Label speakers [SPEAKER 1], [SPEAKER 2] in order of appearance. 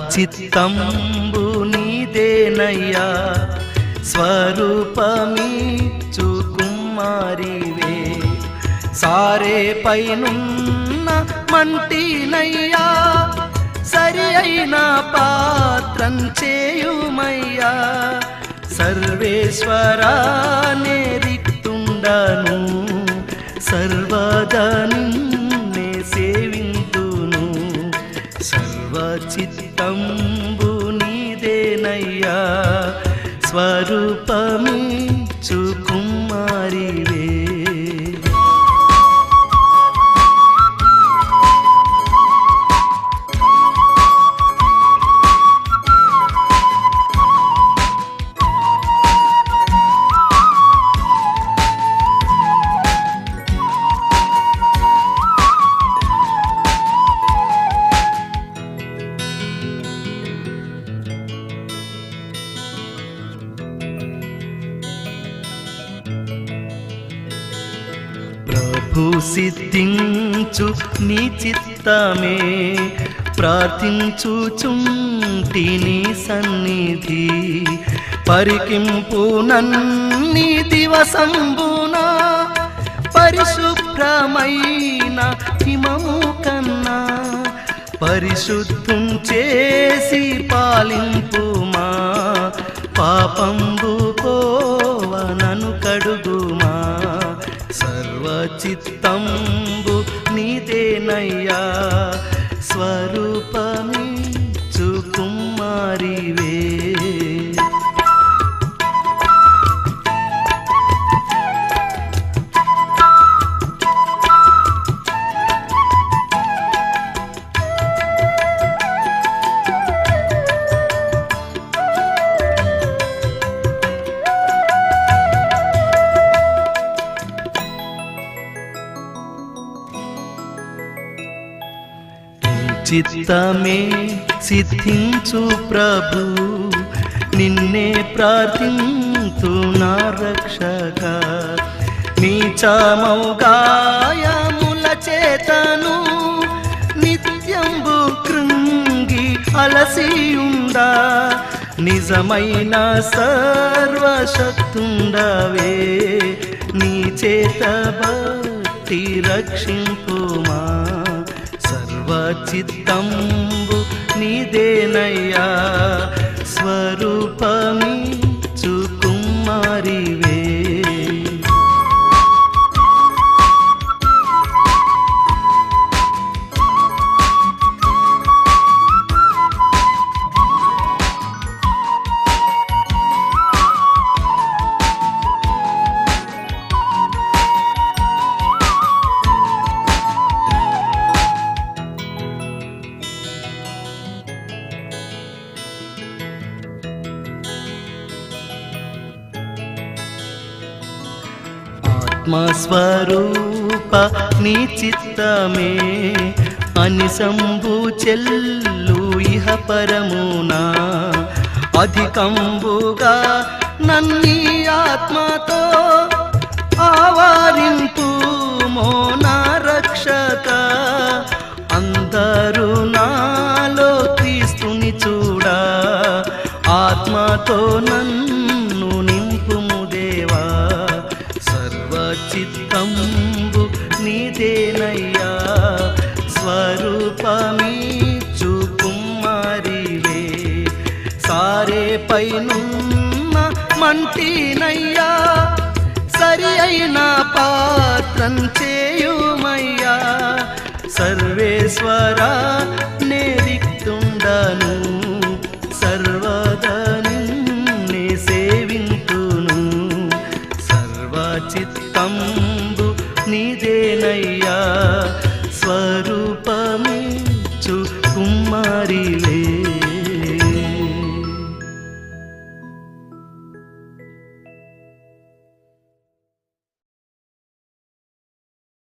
[SPEAKER 1] సర్వచిత్తంబు నీదేనయ్యా, స్వరూపమీచు కుమారివే. సారే పైనున్న మంటినయ్యా, సరి అయిన పాత్రం చేయుమయ్యా. సర్వేశ్వరా నే రిక్తుండను, సర్వదా నిన్నే సేవింతును. సర్వచిత్తంబు నీదేనయ్యా, స్వరూపమీచు కుమారివే. ప్రభు సిద్ధించు నీ చిత్తమే, ప్రార్థించుచుంటి నీ సన్నిధి. పరికింపు నన్ని దివసంబున, పరిశుభ్రమైన హిమము కన్నా. పరిశుద్ధం చేసి పాలింపుమా, పాపంబు పోవనను కడుగుమా. సర్వచిత్తంబు నీదేనయ్యా, స్వరూపమీచు కుమారివే. చిత్తమే సిద్ధించు ప్రభు, నిన్నే ప్రార్థింతు నా రక్షక. నీచమౌ గాయముల చేతను నిత్యంబు కృంగి అలసియుండా. నిజమైన సర్వశక్తుండవే, నీ చేత బట్టి రక్షింపుమా. సర్వచిత్తంబు నీదేనయ్యా, స్వరూపమీచు కుమారివే. ఆత్మస్వరూప నీ చిత్తమే, అనిసంబు చెల్లు ఇహ పరమునా. అధికంబుగా నన్ని ఆత్మతో ఆవారింపు మోనా రక్షక. అందరూ నాలో క్రీస్తుని చూడా, ఆత్మతో నన్ను నింపుము దేవా. సర్వచిత్తంబు నీదేనయ్యా, స్వరూపమీచు కుమారివే. సారే పైనున్న మంటినయ్యా, సరి అయిన పాత్రం చేయుమయ్యా. సర్వేశ్వరా నే రిక్తుండను, సర్వదా నిన్నే సేవింతును. సర్వచిత్తంబు నీదేనయ్యా,